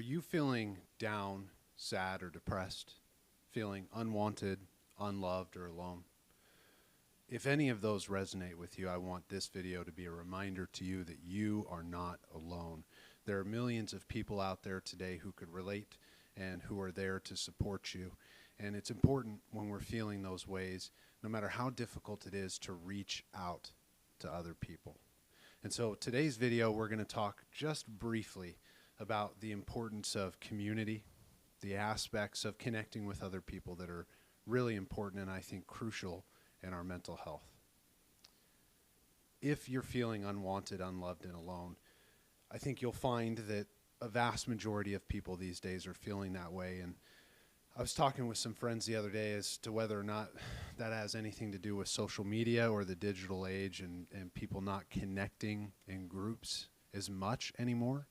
you feeling down, sad, or depressed? Feeling unwanted, unloved, or alone? If any of those resonate with you, I want this video to be a reminder to you that you are not alone. There are millions of people out there today who could relate and who are there to support you. And it's important when we're feeling those ways, no matter how difficult it is, to reach out to other people. And so today's video, we're going to talk just briefly about the importance of community, the aspects of connecting with other people that are really important and I think crucial in our mental health. If you're feeling unwanted, unloved, and alone, I think you'll find that a vast majority of people these days are feeling that way. And I was talking with some friends the other day as to whether or not that has anything to do with social media or the digital age and people not connecting in groups as much anymore.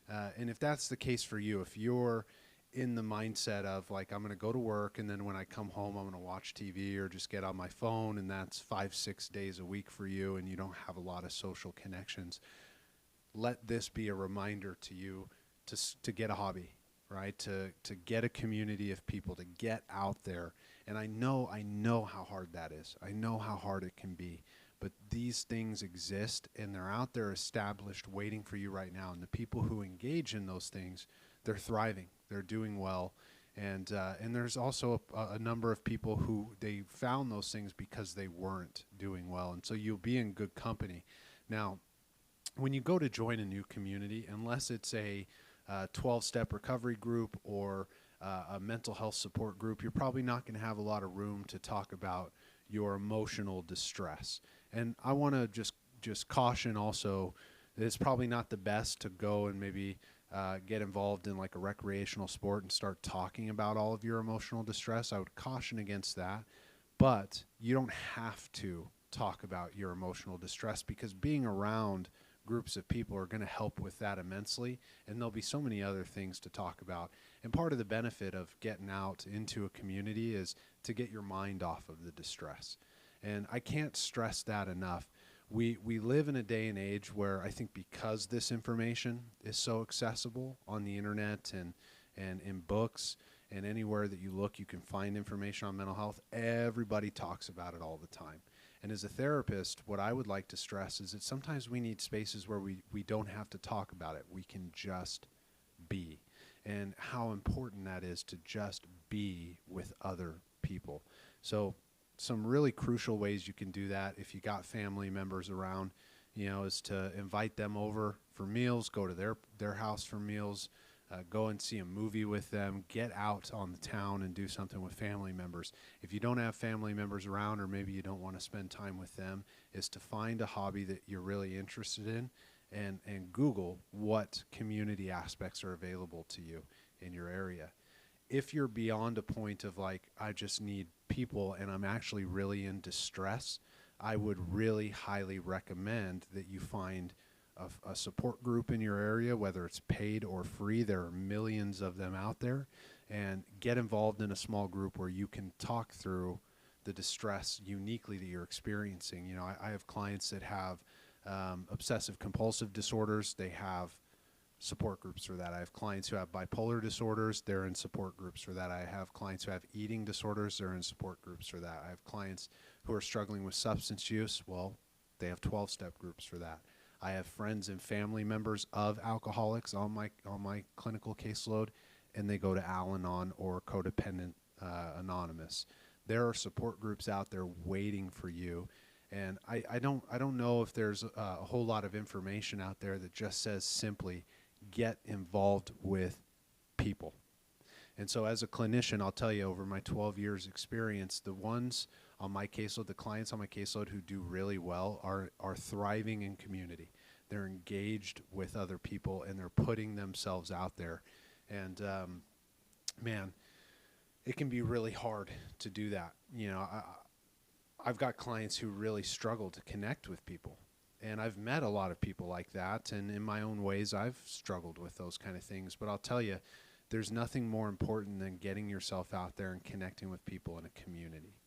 And if that's the case for you, if you're in the mindset of like, I'm going to go to work and then when I come home, I'm going to watch TV or just get on my phone, and that's 5-6 days a week for you and you don't have a lot of social connections, let this be a reminder to you to get a hobby, right? To get a community of people, to get out there. And I know how hard that is. I know how hard it can be. But these things exist and they're out there established waiting for you right now. And the people who engage in those things, they're thriving. They're doing well. And there's also a number of people who they found those things because they weren't doing well. And so you'll be in good company. Now, when you go to join a new community, unless it's a 12-step recovery group or a mental health support group, you're probably not going to have a lot of room to talk about your emotional distress. And I want to just caution also that it's probably not the best to go and maybe get involved in like a recreational sport and start talking about all of your emotional distress. I would caution against that, but you don't have to talk about your emotional distress because being around groups of people are going to help with that immensely, and there'll be so many other things to talk about. And part of the benefit of getting out into a community is to get your mind off of the distress. And I can't stress that enough. We live in a day and age where I think because this information is so accessible on the internet and in books and anywhere that you look, you can find information on mental health. Everybody talks about it all the time. And as a therapist, what I would like to stress is that sometimes we need spaces where we don't have to talk about it. We can just be. And how important that is to just be with other people. So some really crucial ways you can do that if you got family members around, is to invite them over for meals, go to their house for meals, go and see a movie with them, get out on the town and do something with family members. If you don't have family members around, or maybe you don't want to spend time with them, is to find a hobby that you're really interested in and Google what community aspects are available to you in your area. If you're beyond a point of like, I just need people and I'm actually really in distress, I would really highly recommend that you find a support group in your area, whether it's paid or free. There are millions of them out there, and get involved in a small group where you can talk through the distress uniquely that you're experiencing. I have clients that have obsessive compulsive disorders. They have support groups for that. I have clients who have bipolar disorders. They're in support groups for that. I have clients who have eating disorders. They're in support groups for that. I have clients who are struggling with substance use. Well, they have 12-step groups for that. I have friends and family members of alcoholics on my clinical caseload, and they go to Al-Anon or Codependent Anonymous. There are support groups out there waiting for you, and I don't know if there's a whole lot of information out there that just says simply get involved with people. And so as a clinician, I'll tell you, over my 12 years experience, the ones on my caseload, the clients on my caseload who do really well are thriving in community. They're engaged with other people and they're putting themselves out there. And man, it can be really hard to do that. I've got clients who really struggle to connect with people. And I've met a lot of people like that. And in my own ways, I've struggled with those kind of things. But I'll tell you, there's nothing more important than getting yourself out there and connecting with people in a community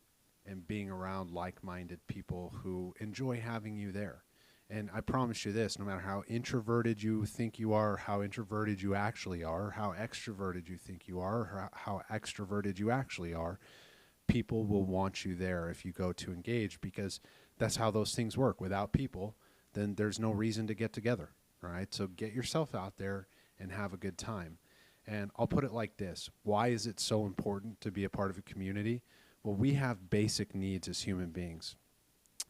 and being around like-minded people who enjoy having you there. And I promise you this, no matter how introverted you think you are, how introverted you actually are, how extroverted you think you are, or how extroverted you actually are, people will want you there if you go to engage, because that's how those things work. Without people, then there's no reason to get together, right? So get yourself out there and have a good time. And I'll put it like this. Why is it so important to be a part of a community? Well, we have basic needs as human beings.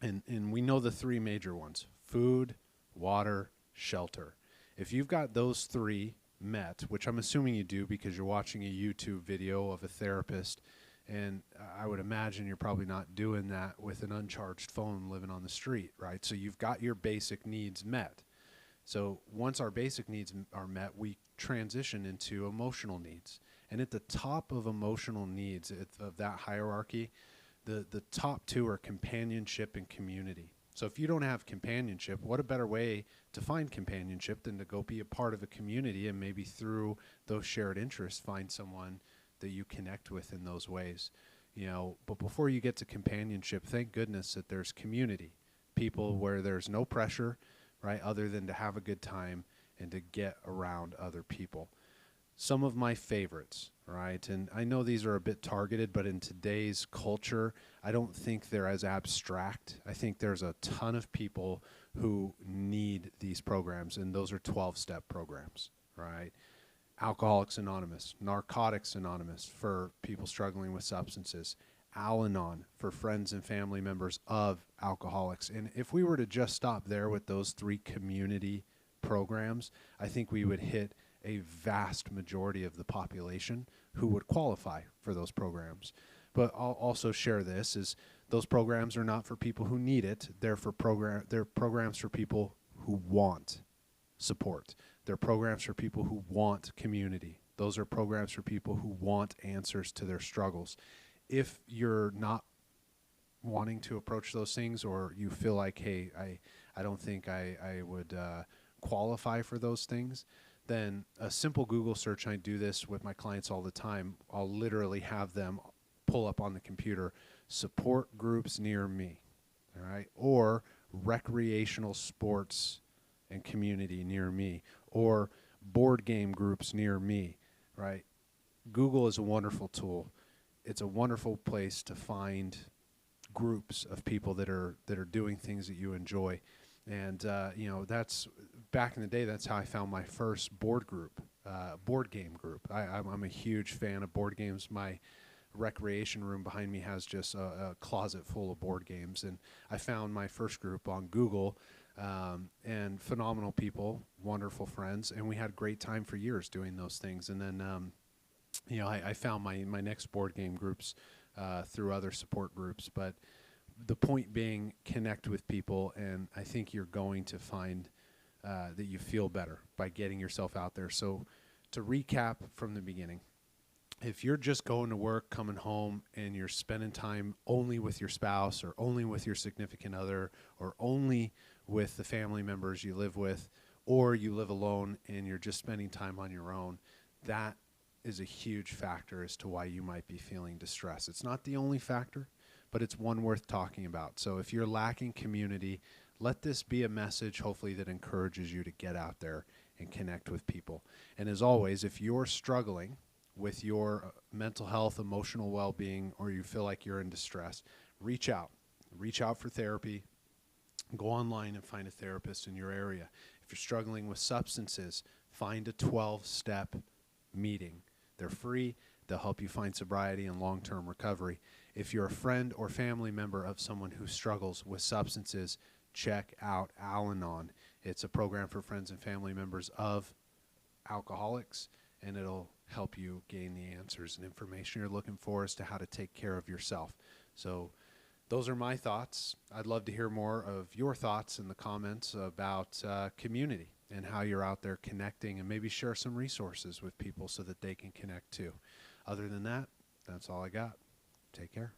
And we know the three major ones: food, water, shelter. If you've got those three met, which I'm assuming you do because you're watching a YouTube video of a therapist, and I would imagine you're probably not doing that with an uncharged phone living on the street, right? So you've got your basic needs met. So once our basic needs are met, we transition into emotional needs. And at the top of emotional needs of that hierarchy, the top two are companionship and community. So if you don't have companionship, what a better way to find companionship than to go be a part of a community, and maybe through those shared interests find someone that you connect with in those ways. But before you get to companionship, thank goodness that there's community, people where there's no pressure, right, other than to have a good time and to get around other people. Some of my favorites, right, and I know these are a bit targeted, but in today's culture, I don't think they're as abstract. I think there's a ton of people who need these programs, and those are 12-step programs, right? Alcoholics Anonymous, Narcotics Anonymous for people struggling with substances, Al-Anon for friends and family members of alcoholics. And if we were to just stop there with those three community programs, I think we would hit a vast majority of the population who would qualify for those programs. But I'll also share this, is those programs are not for people who need it. They're programs for people who want support. They're programs for people who want community. Those are programs for people who want answers to their struggles. If you're not wanting to approach those things, or you feel like, hey, I don't think I would qualify for those things, then a simple Google search, I do this with my clients all the time, I'll literally have them pull up on the computer, support groups near me, all right, or recreational sports and community near me, or board game groups near me, right? Google is a wonderful tool. It's a wonderful place to find groups of people that are doing things that you enjoy. And, that's back in the day, that's how I found my first board game group. I'm a huge fan of board games. My recreation room behind me has just a closet full of board games. And I found my first group on Google, and phenomenal people, wonderful friends. And we had a great time for years doing those things. And then, I found my next board game groups through other support groups. But the point being, connect with people, and I think you're going to find that you feel better by getting yourself out there. So to recap from the beginning, if you're just going to work, coming home, and you're spending time only with your spouse, or only with your significant other, or only with the family members you live with, or you live alone and you're just spending time on your own, that is a huge factor as to why you might be feeling distress. It's not the only factor, but it's one worth talking about. So if you're lacking community, let this be a message, hopefully, that encourages you to get out there and connect with people. And as always, if you're struggling with your mental health, emotional well-being, or you feel like you're in distress, reach out. Reach out for therapy. Go online and find a therapist in your area. If you're struggling with substances, find a 12-step meeting. They're free. They'll help you find sobriety and long-term recovery. If you're a friend or family member of someone who struggles with substances, check out Al-Anon. It's a program for friends and family members of alcoholics, and it'll help you gain the answers and information you're looking for as to how to take care of yourself. So those are my thoughts. I'd love to hear more of your thoughts in the comments about community and how you're out there connecting, and maybe share some resources with people so that they can connect too. Other than that, that's all I got. Take care.